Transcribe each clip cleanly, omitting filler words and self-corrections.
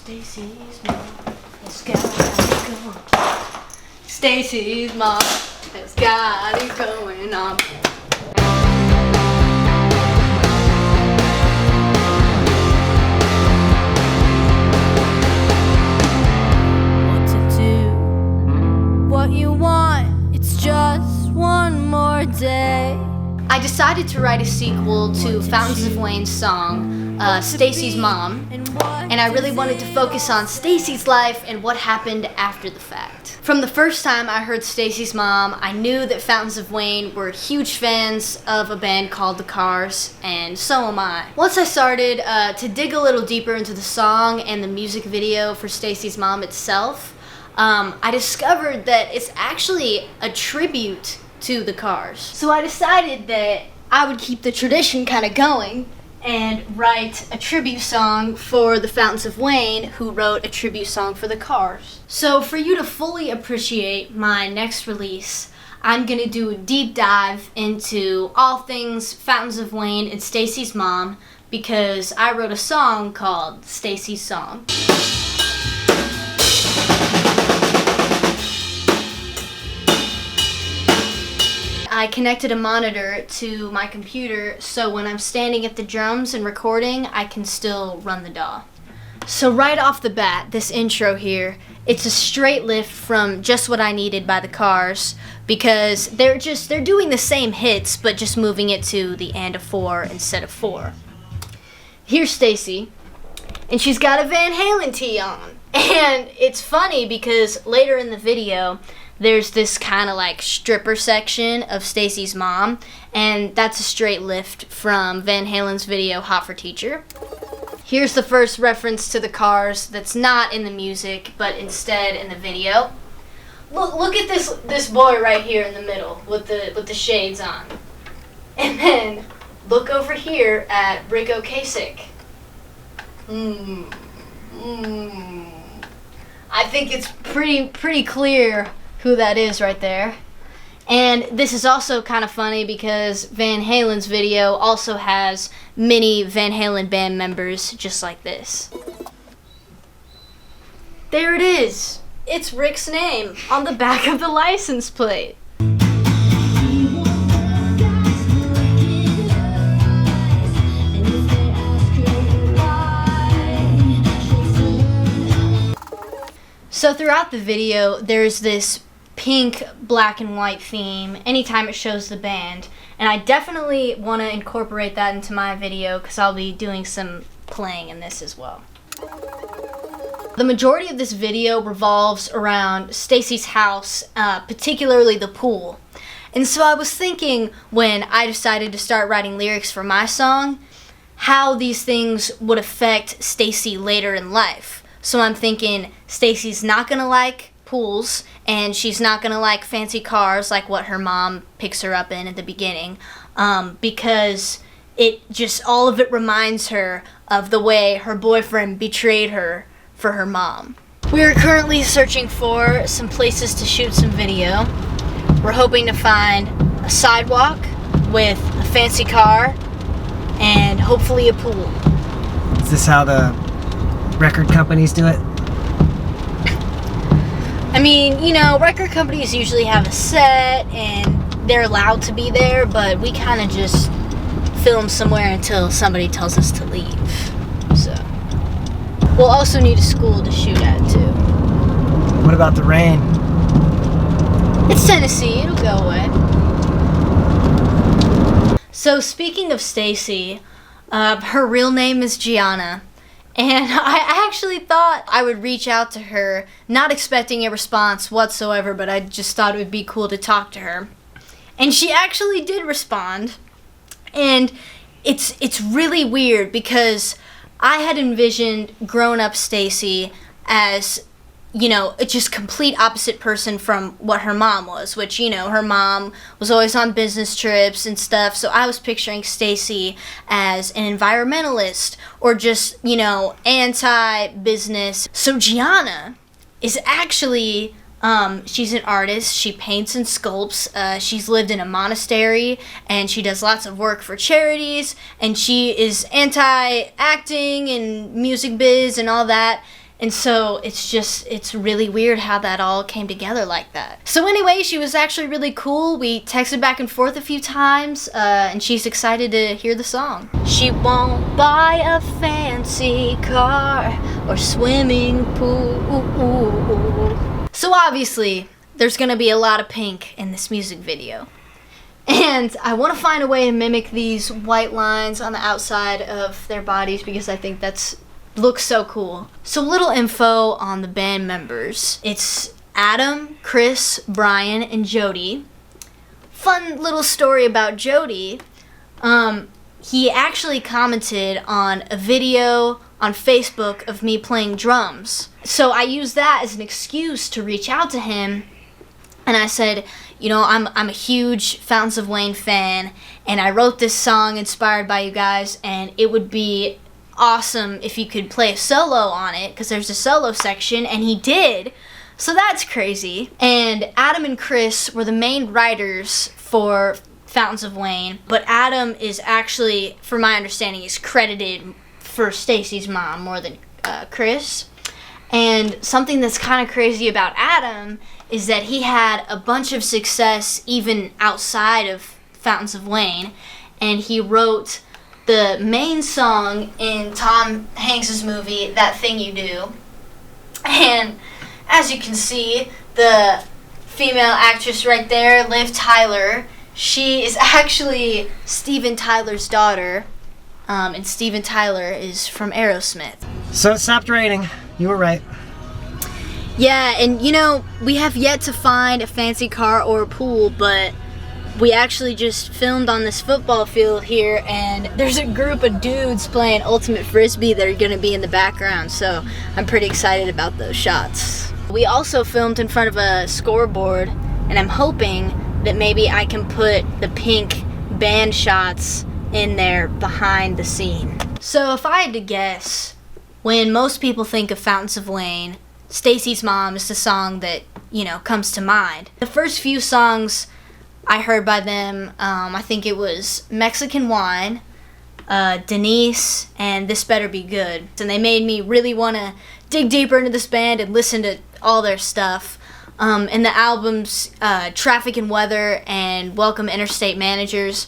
Stacy's mom has got it going. Stacy's mom has got it going on. What to do, what you want, it's just one more day. I decided to write a sequel to Fountains of Wayne's song, Stacy's Mom, and I really wanted to focus on Stacy's life and what happened after the fact. From the first time I heard Stacy's Mom, I knew that Fountains of Wayne were huge fans of a band called The Cars, and so am I. Once I started to dig a little deeper into the song and the music video for Stacy's Mom itself, I discovered that it's actually a tribute to The Cars. So I decided that I would keep the tradition kind of going and write a tribute song for the Fountains of Wayne, who wrote a tribute song for The Cars. So for you to fully appreciate my next release, I'm going to do a deep dive into all things Fountains of Wayne and Stacy's Mom, because I wrote a song called Stacy's Song. I connected a monitor to my computer so when I'm standing at the drums and recording, I can still run the DAW. So right off the bat, this intro here, it's a straight lift from Just What I Needed by The Cars, because they're doing the same hits but just moving it to the and of 4 instead of 4. Here's Stacy, and she's got a Van Halen tee on. And it's funny because later in the video, there's this kind of like stripper section of Stacy's Mom, and that's a straight lift from Van Halen's video Hot for Teacher. Here's the first reference to The Cars that's not in the music, but instead in the video. Look at this boy right here in the middle with the shades on. And then look over here at Rick Ocasek. I think it's pretty clear who that is right there. And this is also kind of funny because Van Halen's video also has many Van Halen band members just like this. There it is. It's Rick's name on the back of the license plate. So throughout the video, there's this pink, black, and white theme anytime it shows the band, and I definitely want to incorporate that into my video because I'll be doing some playing in this as well. The majority of this video revolves around Stacy's house, particularly the pool. And so I was thinking when I decided to start writing lyrics for my song, how these things would affect Stacy later in life. So I'm thinking Stacy's not gonna like pools, and she's not gonna like fancy cars like what her mom picks her up in at the beginning, because it just, all of it reminds her of the way her boyfriend betrayed her for her mom. We are currently searching for some places to shoot some video. We're hoping to find a sidewalk with a fancy car and hopefully a pool. Is this how the record companies do it? I mean, you know, record companies usually have a set and they're allowed to be there, but we kind of just film somewhere until somebody tells us to leave. So we'll also need a school to shoot at too. What about the rain? It's Tennessee, it'll go away. So speaking of Stacy, her real name is Gianna. And I actually thought I would reach out to her, not expecting a response whatsoever, but I just thought it would be cool to talk to her. And she actually did respond. And it's really weird because I had envisioned grown-up Stacy as, you know, a just complete opposite person from what her mom was, which, you know, her mom was always on business trips and stuff, so I was picturing Stacy as an environmentalist or just, you know, anti-business. So Gianna is actually, she's an artist, she paints and sculpts, she's lived in a monastery, and she does lots of work for charities, and she is anti-acting and music biz and all that. And so it's really weird how that all came together like that. So anyway, she was actually really cool. We texted back and forth a few times, and she's excited to hear the song. She won't buy a fancy car or swimming pool. So obviously, there's gonna be a lot of pink in this music video. And I want to find a way to mimic these white lines on the outside of their bodies because I think looks so cool. So little info on the band members. It's Adam, Chris, Brian, and Jody. Fun little story about Jody. He actually commented on a video on Facebook of me playing drums. So I used that as an excuse to reach out to him, and I said, you know, I'm a huge Fountains of Wayne fan, and I wrote this song inspired by you guys, and it would be awesome if you could play a solo on it, because there's a solo section, and he did. So that's crazy. And Adam and Chris were the main writers for Fountains of Wayne, but Adam is actually, from my understanding, is credited for Stacy's mom more than Chris. And something that's kind of crazy about Adam is that he had a bunch of success even outside of Fountains of Wayne, and he wrote the main song in Tom Hanks's movie, That Thing You Do. And as you can see, the female actress right there, Liv Tyler, she is actually Steven Tyler's daughter, and Steven Tyler is from Aerosmith. So it stopped raining. You were right. Yeah, and you know, we have yet to find a fancy car or a pool, but we actually just filmed on this football field here, and there's a group of dudes playing ultimate frisbee that are going to be in the background, so I'm pretty excited about those shots. We also filmed in front of a scoreboard, and I'm hoping that maybe I can put the pink band shots in there behind the scene. So if I had to guess, when most people think of Fountains of Wayne, Stacy's Mom is the song that, you know, comes to mind. The first few songs I heard by them, I think it was Mexican Wine, Denise, and This Better Be Good. And they made me really want to dig deeper into this band and listen to all their stuff. And the albums Traffic and Weather and Welcome Interstate Managers,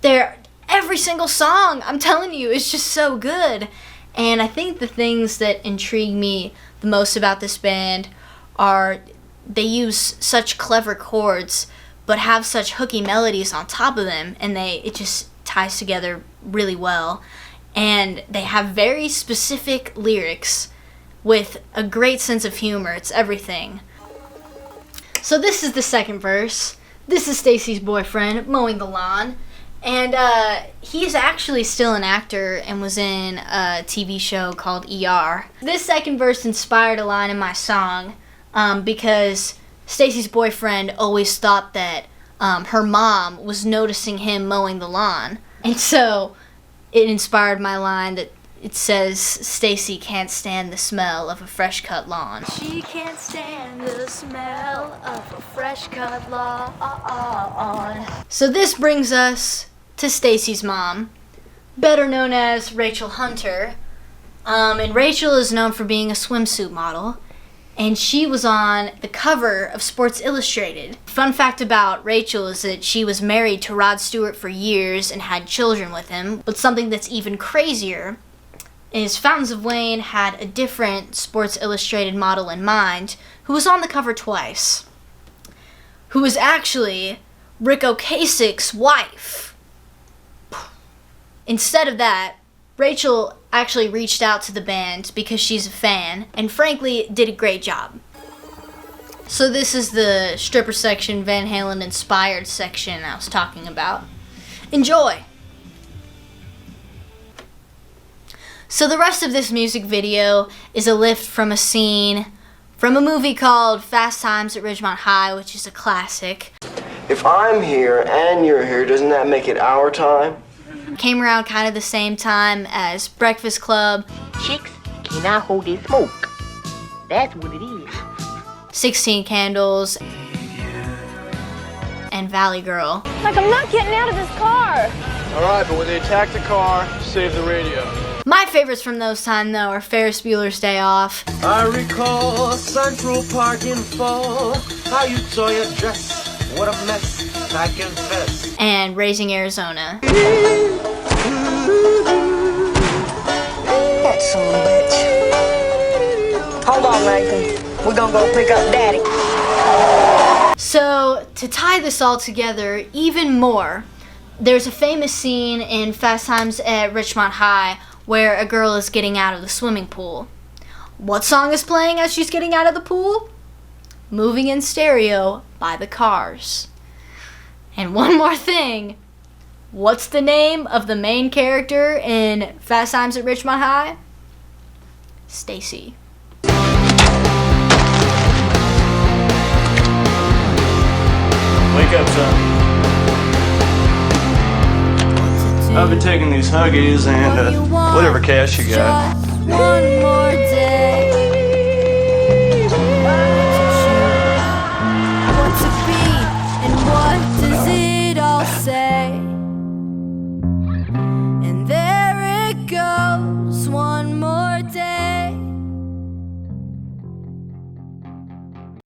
every single song, I'm telling you, is just so good. And I think the things that intrigue me the most about this band are they use such clever chords but have such hooky melodies on top of them, and it just ties together really well. And they have very specific lyrics with a great sense of humor. It's everything. So this is the second verse. This is Stacy's boyfriend mowing the lawn, and he's actually still an actor and was in a TV show called ER. This second verse inspired a line in my song because Stacy's boyfriend always thought that her mom was noticing him mowing the lawn. And so it inspired my line that it says, Stacy can't stand the smell of a fresh cut lawn. She can't stand the smell of a fresh cut lawn. So this brings us to Stacy's mom, better known as Rachel Hunter. And Rachel is known for being a swimsuit model, and she was on the cover of Sports Illustrated. Fun fact about Rachel is that she was married to Rod Stewart for years and had children with him. But something that's even crazier is Fountains of Wayne had a different Sports Illustrated model in mind who was on the cover twice, who was actually Rick Ocasek's wife. Instead of that, Rachel actually reached out to the band because she's a fan, and frankly, did a great job. So this is the stripper section, Van Halen inspired section I was talking about. Enjoy! So the rest of this music video is a lift from a scene from a movie called Fast Times at Ridgemont High, which is a classic. If I'm here and you're here, doesn't that make it our time? Came around kind of the same time as Breakfast Club. Chicks cannot hold their smoke. That's what it is. 16 Candles, and Valley Girl. Like, I'm not getting out of this car. All right, but when they attack the car, save the radio. My favorites from those time, though, are Ferris Bueller's Day Off. I recall Central Park in fall, how you tore your dress, what a mess, I confess. And Raising Arizona. That son of a bitch. Hold on, Nathan. We're gonna go pick up Daddy. So, to tie this all together even more, there's a famous scene in Fast Times at Ridgemont High where a girl is getting out of the swimming pool. What song is playing as she's getting out of the pool? Moving in Stereo by the Cars. And one more thing. What's the name of the main character in Fast Times at Ridgemont High? Stacy. Wake up, son. I've been taking these Huggies and whatever cash you got. Just one